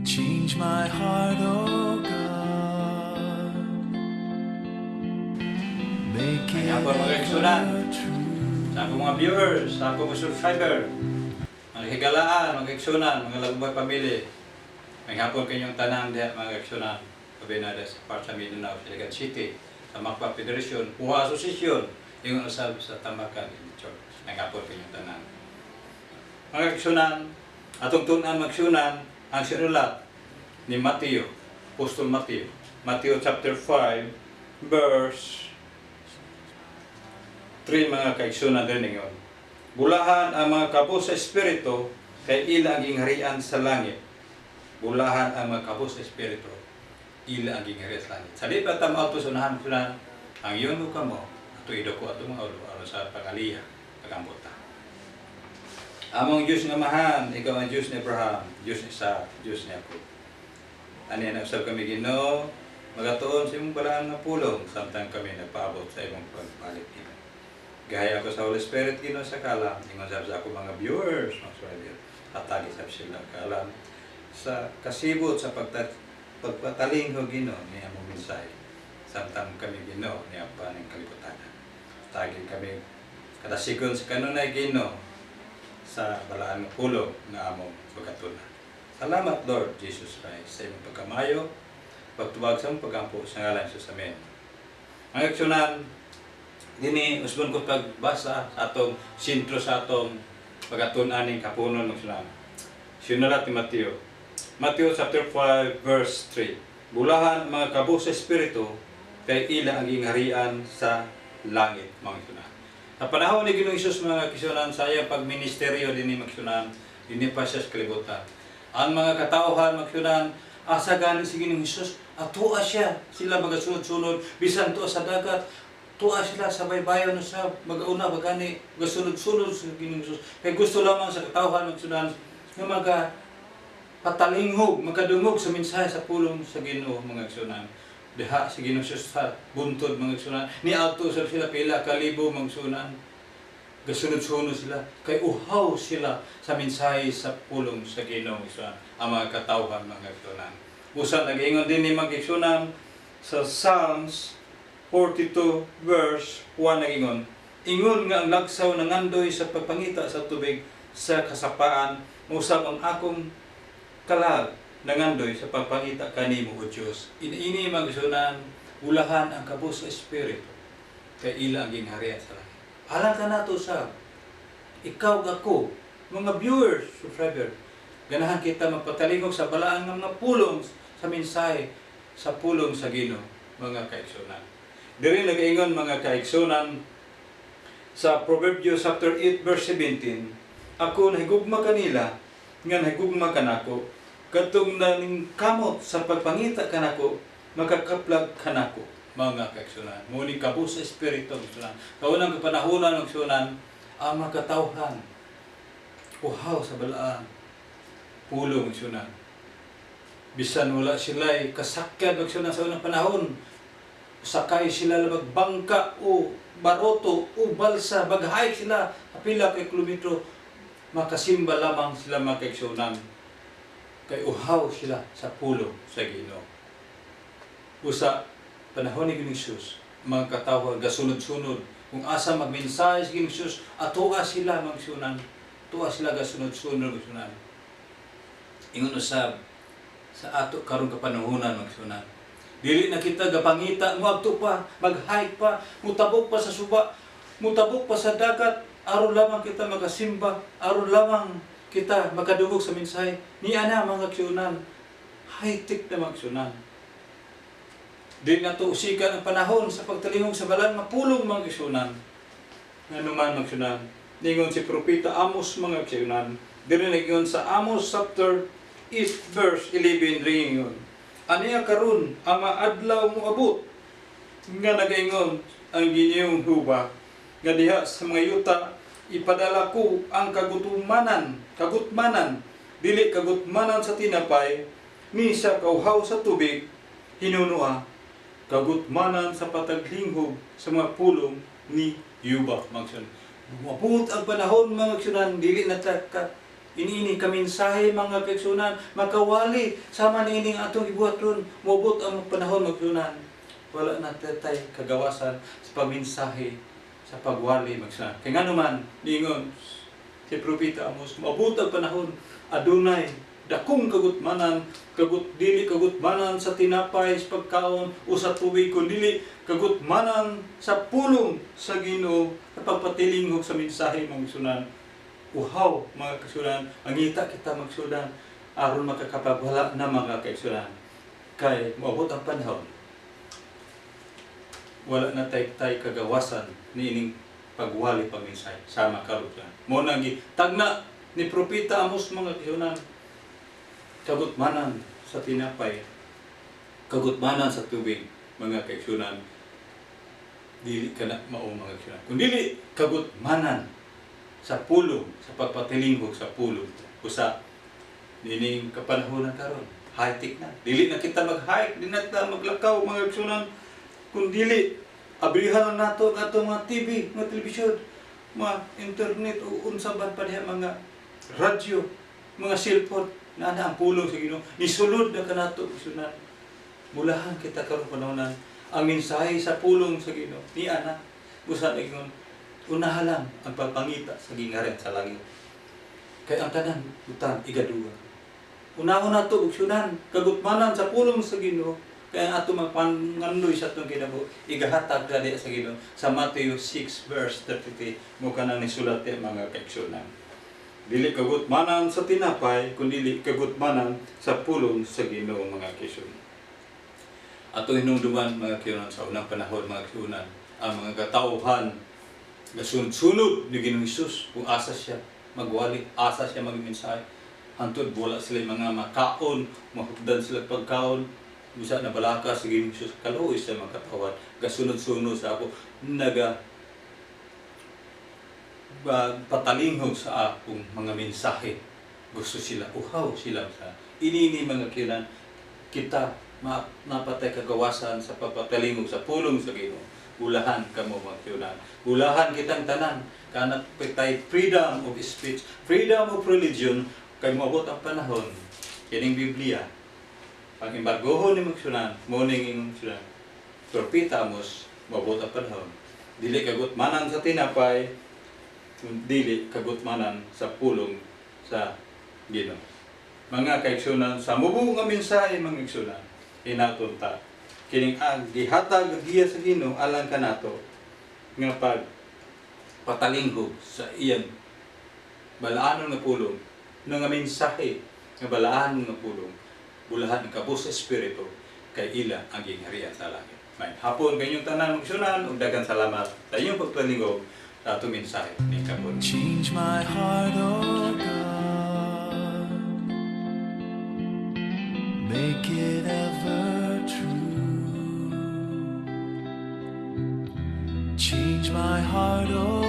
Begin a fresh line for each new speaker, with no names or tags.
Change my heart, oh God. Make it
Kaya po mga kasunan,
ever true.
sa akong mga viewers, sa akong mga subscriber, mga higalaan, mga kasunan, mga lagbay pamilya, may hapon kanyang tanan diha mga kasunan, kabinada sa part sa Mindanao, Siligan City, sa Makpa Federation, Puha Asosasyon, yung usab sa Tambakan Church. May hapon kanyang tanan. Mga kasunan, atong tunan magsunan, ang sinulat ni Mateo, Apostol Mateo, Mateo chapter 5, verse 3 mga kaigsunan din ngayon. Bulahan ang mga kabos sa Espiritu, kay ila ang gingharian sa langit. Bulahan ang mga kabos sa Espiritu, ila ang gingharian sa langit. Sa di pa tama ito sunahan, ang yun ka mo, ito ido ko ito mga ulo, sa pangaliya, pagambuta. Among Diyos nga mahan, ikaw ang Diyos ni Abraham, Diyos ni Isaac, Diyos ni Jacob. Ano yan, usap kami Ginoo, magatuon sa imong balaan nga pulong, samtang kami nagpaabot sa imong pagpalit nila. Gaya ako sa Holy Spirit, Ginoo sa kalam, ingon sa ako mga viewers, mga swelder, hatagi sa sila kalam, sa kasibot, sa pagpataling ho Ginoo, niya mong minsay, samtang kami Ginoo, niya pa ng kalibutan. Tagin kami, kadasikon sa kanunay Ginoo, sa balaan ng pulong na among pagkatunan. Salamat Lord Jesus Christ sa imong pagkamayo, pagtubag sa imong pagkampo sa ngalan sa Amen. Ang aksyonan, dini usbon ko pagbasa sa atong sintro sa atong pagkatunan ng kapunon ng sunan. Sinulat ni Mateo. Mateo chapter 5 verse 3. Bulahan mga kabus sa Espiritu, kay ila ang gingharian sa langit, mga sunan. Sa panahon ni Ginoong Hesus mga kisunan, sa iyang pagministeryo din ni magsunan, din pa siya sa kalibutan. Ang mga katauhan magsunan, asa gani si Ginoong Hesus, tuwa siya, sila magasunod-sunod, bisan tuwa sa dagat, tuwa sila sa baybayon sa magauna, bagani, magasunod-sunod sa Ginoong Hesus. Kaya gusto lamang sa katauhan magsunan, nga patalinghog, magadungog sa mensahe sa pulong sa Ginoo mga kisunan. Diha si Ginoong Hesus sa buntod mga sunan, ni auto sa sila pila kalibo mga sunan, gasunod-sunod sila, kay uhaw sila sa mensahe sa pulong sa Ginoong Hesus, ang mga katawhan mga sunan. Usa nag-ingon din ni mga sunan sa Psalms 42 verse 1 nag-ingon, ingon nga ang lagsaw nangandoy sa pagpangita sa tubig sa kasapaan, usab ang akong kalag nangandoy sa pagpangita kanimo o Diyos. Ini magsunan, ulahan ang kabus sa Espiritu, kay ila ang gingharian sa langit. Alam ka na ito sa ikaw ako, mga viewers, subscriber, ganahan kita magpatalingog sa balaan ng mga pulong sa mensahe, sa pulong sa Ginoo, mga kaigsunan. Diri nag-ingon mga kaigsunan sa Proverbs chapter 8 verse 17, ako nahigugma kanila, nga nahigugma kanako, katong naning kamot sa pagpangita kanako, makakaplag kanako, mga kaigsunan. Muni kabus sa Espiritu magsunan. Kaunang kapanahunan magsunan, ang makatawhan, uhaw sa balaan, pulong magsunan. Bisan wala sila'y kasakyan magsunan sa unang panahon, sakay sila magbangka o baroto o balsa, baghay sila, apila kay kilometro, makasimba lamang sila mga kaigsunan. Kay uhaw sila sa pulong sa Ginoo. Usa panahon ni Ginoong Hesus, mga katawhan gasunod-sunod, kung asa magmensahe sa Ginoong Hesus, atuwa sila magsunan, tuwa sila gasunod-sunod magsunan. Ingon usab sa ato karon kapanahunan magsunan. Dili na kita gapangita mo adto pa, mag-hike pa, mutabok pa sa suba, mutabok pa sa dagat, aron lamang kita magasimba, aron lamang kita makadungog sa mensahe. Niya na mga kasunan, high-tech na magsunan. Di na to usikan ang panahon sa pagtalingog sa balan mapulong mga kasunan. Ano man magsunan. Ningon si Propeta Amos mga kasunan. Dili nag-ingon sa Amos chapter 8 verse 11 ringon. Aniya karon ang maadlaw mo abot nga nagaingon ang Ginoong Huba nga diha sa mga yuta ipadala ko ang kagutmanan, dili kagutmanan sa tinapay, ni sa kauhaw sa tubig, hinunua, kagutmanan sa pataglinghog sa mga pulong ni Yuba. Mabut ang panahon mga ksunan, dili na Iniini kaminsahe mga kaigsunan, makawali sama niining atong ibuhaton, mobot ang panahon magsunan. Wala na tay kagawasan sa paminsahe, sa pagwali magsunan. Kaya nga naman, ningon si Propeta Amos, mabot ang panahon, adunay dakong kagutmanan, dili kagutmanan sa tinapay sa pagkaon o sa tubig, kundi kagutmanan sa pulong sa Ginoo at pagpatilingog sa mensahe magsunan. Uhaw mga kaigsunan, mangita kita magsunan aron makakapagwala na mga kaigsunan. Kay maabot ang panahon, wala na tay kagawasan niining pagwali pagmensahe sama kalutan. Mo nang tagna ni Propeta Amos mga kaigsunan, kagutmanan sa tinapay, kagutmanan sa tubig, mga kaigsunan, dili ka na mao mga kaigsunan. Kung dili kagutmanan sa pulong, sa pagpatilingog sa pulong, usa nining kapanahonan karon, high-tech na. Dili na kita mag-hike, dili na kita maglakaw mga kaigsunan. Kung dili, abrihan lang nato mga TV, mga telebisyon, mga internet o unsa ba pa diha mga radyo, mga cellphone, na ang pulong sa Ginoo. Nisulod na kanato sunan. Mulahan kita karon panahonan ang mensahe sa pulong sa Ginoo. Ni ana usa ingon unaha lang ang pagpangita sa gingharian sa langit. Kay ang tanan butang igaduha. Unahon nato sunan kagutmanan sa pulong sa Ginoo. Kaya ang ato magpangandoy sa atong kinabo igahatag dali sa Ginoo sa Matthew 6 verse 33 mo kanang nisulat mga kaigsunan. Dili kagutmanan sa tinapay, kundi dili kagutmanan sa pulong sa Ginoo mga kaigsunan. Ato hinungduman mga kaigsunan sa unang panahon mga kaigsunan, ang mga katawhan gasunod-sunod ni Ginoong Hesus kung asa siya magwali, asa siya magmensahe. Hantod wala sila mga makaon, mahugdan sila pagkaon, bisa na balaka sa Ginoong Hesus kaluoy sa mga katawhan gasunod-sunod sa ako patalinghog sa akong mga mensahe. Gusto sila, uhaw sila sa inini mga kilan kita napatay kagawasan sa pagpatalingog sa pulong sa Ginoo. Bulahan kamo mga kilan. Bulahan kitang tanan kanat patay freedom of speech, freedom of religion kay moabot ang panahon kining Biblia. Pag embargohon ni magsunan, mo ning sunan. Propeta Amos moabot ang panahon. Dili kagutmanan sa tinapay, dili kagutmanan sa pulong sa Ginoo. Mga kaigsunan, sa mubo nga mensahe mga kaigsunan, inatunta kining gihatag giya sa Ginoo alang kanato nga pag patalinghog sa iyang balaanon nga pulong nga mensahe nga balaanon nga pulong bulahan ng kabus sa espiritu kay ila ang gingharian sa langit. May hapon kanyong tanan magsunan ug daghang salamat sa inyong pagpalingog sa atong mensahe ni kapon.
Change my heart, oh God. Make it ever true. Change my heart, oh